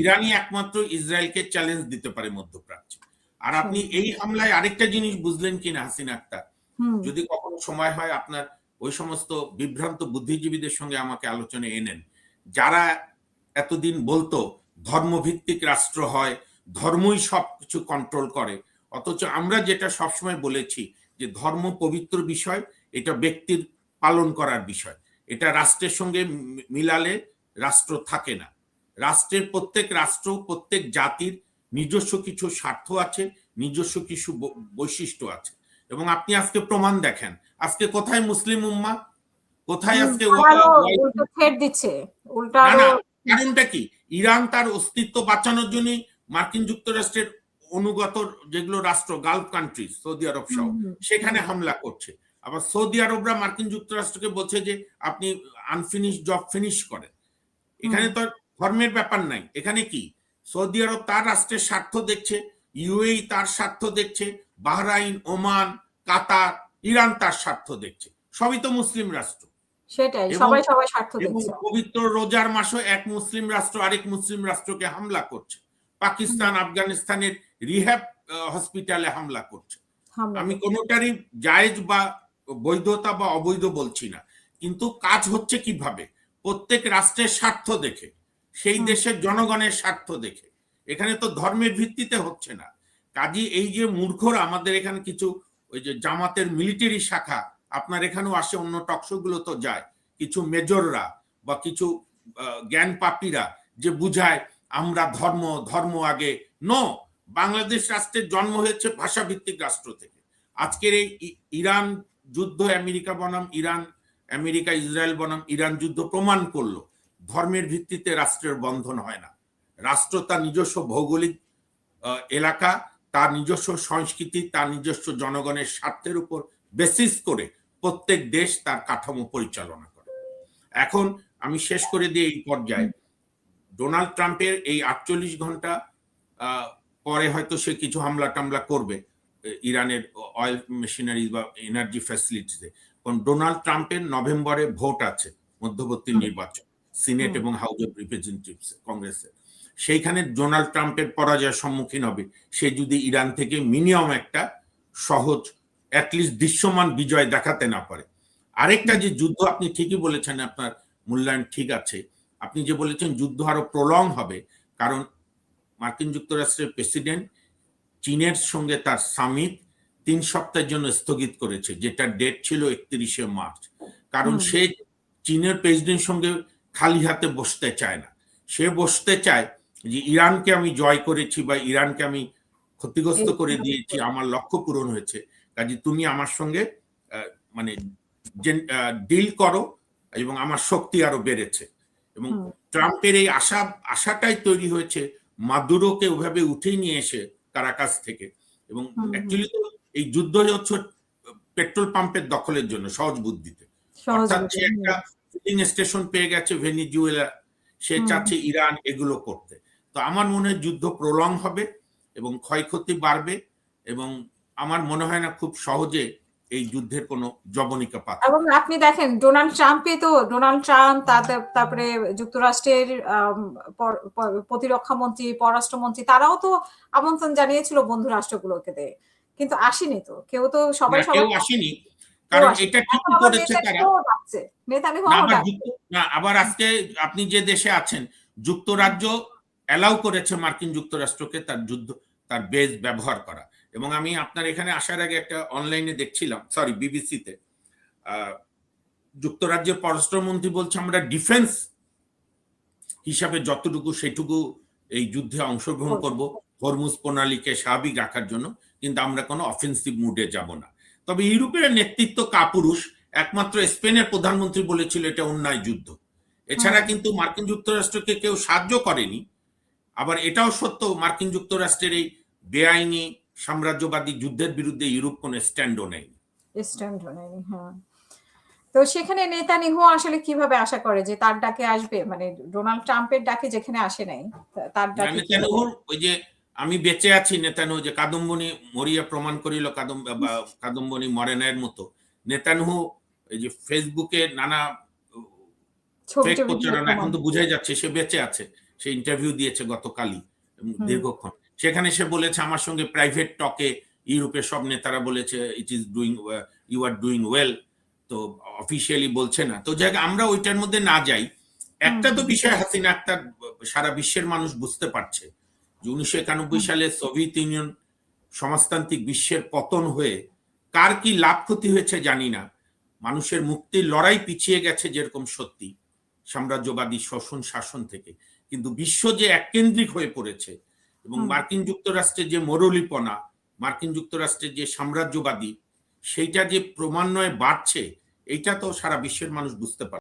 ইরানই একমাত্র ইসরায়েলকে চ্যালেঞ্জ দিতে পারে মধ্যপ্রাচ্যে। আর আপনি এই হামলায় আরেকটা জিনিস বুঝলেন কিনা হাসিনা আক্তার, যদি কখনো সময় হয় আপনার ওই সমস্ত বিভ্রান্ত বুদ্ধিজীবীদের সঙ্গে আমাকে আলোচনায় এনেন, যারা এতদিন বলতো ধর্মভিত্তিক রাষ্ট্র হয়, ধর্মই সবকিছু কন্ট্রোল করে, অথচ আমরা যেটা সবসময় বলেছি যে ধর্ম পবিত্র বিষয়, এটা ব্যক্তির পালন করার বিষয়, এটা রাষ্ট্রের সঙ্গে মিলালে রাষ্ট্র থাকে না। রাষ্ট্রের প্রত্যেক রাষ্ট্র, প্রত্যেক জাতির নিজস্ব কিছু স্বার্থ আছে, নিজস্ব কিছু বৈশিষ্ট্য আছে। এবং আপনি আজকে প্রমাণ দেখেন, আজকে কোথায় মুসলিম উম্মাহ, কোথায় আজকে কারণটা কি? ইরান তার অস্তিত্ব বাঁচানোর জন্য মার্কিন যুক্তরাষ্ট্রের অনুগত যেগুলো রাষ্ট্র, গালফ কান্ট্রি, সৌদি আরব সহ, সেখানে হামলা করছে। আবার সৌদি আরবরা মার্কিন যুক্তরাষ্ট্রকে বলছে যে আপনি আনফিনিশ জব ফিনিশ করেন। এখানে তো ধর্মের ব্যাপার নাই, এখানে কি সৌদি আরব তার রাষ্ট্রের স্বার্থ দেখছে, ইউএই তার স্বার্থ দেখছে, বাহরাইন, ওমান, কাতার, ইরান তার স্বার্থ দেখছে, সবই তো মুসলিম রাষ্ট্র। সেটাই, সবাই সবাই স্বার্থ দেখছে। পবিত্র রোজার মাসে এক মুসলিম রাষ্ট্র আরেক মুসলিম রাষ্ট্রকে হামলা করছে, পাকিস্তান আফগানিস্তানের রিহ্যাব হসপিটালে হামলা করছে। আমি কোনোটারই জায়েজ বা বৈধতা বা অবৈধ বলছি না, কিন্তু কাজ হচ্ছে কিভাবে? প্রত্যেক রাষ্ট্রের স্বার্থ দেখে, সেই দেশের জনগণের স্বার্থ দেখে। এখানে তো ধর্মের ভিত্তিতে হচ্ছে না। কাজী এই যে মূর্খরা আমাদের এখানে কিছু ওই যে জামাতের মিলিটারি শাখা, আপনার এখানেও আসে, অন্য টকশো গুলো তো যায়, কিছু মেজররা বা কিছু জ্ঞান পাপীরা যে বুঝায় আমরা ধর্ম ধর্ম আগে। নো, বাংলাদেশ রাষ্ট্রের জন্ম হয়েছে ভাষাভিত্তিক রাষ্ট্র থেকে। আজকের এই ইরান যুদ্ধ, আমেরিকা বনাম ইরান, আমেরিকা ইসরায়েল বনাম ইরান যুদ্ধ প্রমাণ করলো ধর্মের ভিত্তিতে রাষ্ট্রের বন্ধন হয় না। রাষ্ট্র তার নিজস্ব ভৌগোলিক এলাকা, তার নিজস্ব সংস্কৃতি, তার নিজস্ব জনগণের স্বার্থের উপর বেসিস করে প্রত্যেক দেশ তার কাঠামো পরিচালনা করে। এখন আমি শেষ করে দিয়ে এই পর্যায়ে, ডোনাল্ড ট্রাম্পের এই 48 ঘন্টা পরে হয়তো সে কিছু হামলা টামলা করবে ইরানের অয়েল মেশিনারি বা এনার্জি ফ্যাসিলিটিতে। কারণ ডোনাল্ড ট্রাম্পের নভেম্বরে ভোট আছে, মধ্যবর্তী নির্বাচন, সিনেট এবং হাউস অফ রিপ্রেজেন্টেটিভস, কংগ্রেসে। সেইখানে ডোনাল্ড ট্রাম্পের পরাজয়ের সম্মুখীন হবে সে যদি ইরান থেকে মিনিমাম একটা সহজ, অ্যাটলিস্ট দৃশ্যমান বিজয় দেখাতে না পারে। আরেকটা যে যুদ্ধ, আপনি ঠিকই বলেছেন, আপনার মূল্যায়ন ঠিক আছে। আপনি যে বলেছেন যুদ্ধ আরো প্রলং হবে, কারণ মার্কিন যুক্তরাষ্ট্রের প্রেসিডেন্ট চীনের সঙ্গে তার সামিট 3 সপ্তাহের জন্য স্থগিত করেছে, যেটা ডেট ছিল 31শে মার্চ। কারণ সে চীনের প্রেসিডেন্ট সঙ্গে খালি হাতে বসতে চায় না। সে বসতে চায় যে ইরানকে আমি জয় করেছি বা ইরানকে আমি ক্ষতিগ্রস্ত করে দিয়েছি, আমার লক্ষ্য পূরণ হয়েছে, কাজে তুমি আমার সঙ্গে মানে ডিল করো, এবং আমার শক্তি আরো বেড়েছে। এবং ট্রাম্পের এই আশাটাই তৈরি হয়েছে মাদুরোকে ওভাবে উঠে নিয়ে এসে কারাকাস থেকে। এবং অ্যাকচুয়ালি তো এই যুদ্ধ হচ্ছে পেট্রোল পাম্পের দখলের জন্য, সহজ বুদ্ধিতে। অর্থাৎ সে একটা ফিলিং স্টেশন পেয়ে গেছে ভেনিজুয়েলা, সে চাচ্ছে ইরান এগুলো করতে। তো আমার মনে হয় যুদ্ধ প্রলং হবে এবং ক্ষয়ক্ষতি বাড়বে, এবং আমার মনে হয় না খুব সহজে এই যুদ্ধের কোনো জবনিকা পাচ্ছে। এবং আপনি দেখেন ডোনাল্ড ট্রাম্প, তারপরে যুক্তরাষ্ট্রের প্রতিরক্ষা মন্ত্রী, পররাষ্ট্রমন্ত্রী, তারাও তো আমন্ত্রণ জানিয়েছিল বন্ধু রাষ্ট্রগুলোকে, কিন্তু আসেনি তো কেউ, তো সবাই আসেনি। কারণ এটা ঠিক করেছে তারা। না, আবার আজকে আপনি যে দেশে আছেন, যুক্তরাজ্য অ্যালাউ করেছে মার্কিন যুক্তরাষ্ট্রকে তার বেস ব্যবহার করা। এবং আমি আপনার এখানে আসার আগে একটা অনলাইনে দেখছিলাম, সরি বিবিসিতে, যুক্তরাজ্যের পররাষ্ট্রমন্ত্রী বলছে আমরা ডিফেন্স হিসাবে যতটুকু সেটুকু এই যুদ্ধে অংশগ্রহণ করব, হরমুজ প্রণালীকে স্বাভাবিক রাখার জন্য, কিন্তু আমরা কোনো অফেন্সিভ মুডে যাব না। তবে ইউরোপের নেতৃত্ব কাপুরুষ, একমাত্র স্পেনের প্রধানমন্ত্রী বলেছিল এটা অন্যায় যুদ্ধ। এছাড়া কিন্তু মার্কিন যুক্তরাষ্ট্রকে কেউ সাহায্য করেনি। আবার এটাও সত্য, মার্কিন যুক্তরাষ্ট্রের এই বেআইনি সাম্রাজ্যবাদী যুদ্ধের বিরুদ্ধে ইউরোপ কোনো স্ট্যান্ডও নেয়নি। তো সেখানে নেতানিয়াহু আসলে কিভাবে আশা করে যে তার ডাকে আসবে, মানে ডোনাল্ড ট্রাম্পের ডাকে যেখানে আসে নাই, তার ডাকে নেতানিয়াহুর ওই যে আমি বেঁচে আছি, নেতানিয়াহু যে কাদম্বনি মরিয়া প্রমাণ করিল, কাদম্বনি মরেনের মতো নেতানিয়াহু এই যে ফেসবুকে নানা ফেক প্রচারণা, এখন তো বুঝাই যাচ্ছে সে বেঁচে আছে। সে ইন্টারভিউ দিয়েছে গতকালই দীর্ঘক্ষণ। সেখানে সে বলেছে আমার সঙ্গে প্রাইভেট টকে ইউরোপের সব নেতারা বলেছে it is doing, you are doing well, তো অফিসিয়ালি বলছে না। তো যাই আমরা ওইটার মধ্যে না যাই। একটা তো বিষয় হাসিনা আক্তার সারা বিশ্বের মানুষ বুঝতে পারছে যে 1991 সালে সোভিয়েত ইউনিয়ন সমাজতান্ত্রিক বিশ্বের পতন হয়ে কার কি লাভ ক্ষতি হয়েছে জানি না, মানুষের মুক্তির লড়াই পিছিয়ে গেছে যেরকম সত্যি সাম্রাজ্যবাদী শোষণ শাসন থেকে, কিন্তু বিশ্ব যে এককেন্দ্রিক হয়ে পড়েছে এবং মার্কিন যুক্তরাষ্ট্রের যে মরলিপনা, মার্কিন যুক্তরাষ্ট্রের যে সাম্রাজ্যবাদী, সেইটা যে ক্রমান্বয়ে বাড়ছে, এইটা তো সারা বিশ্বের মানুষ বুঝতে পারে।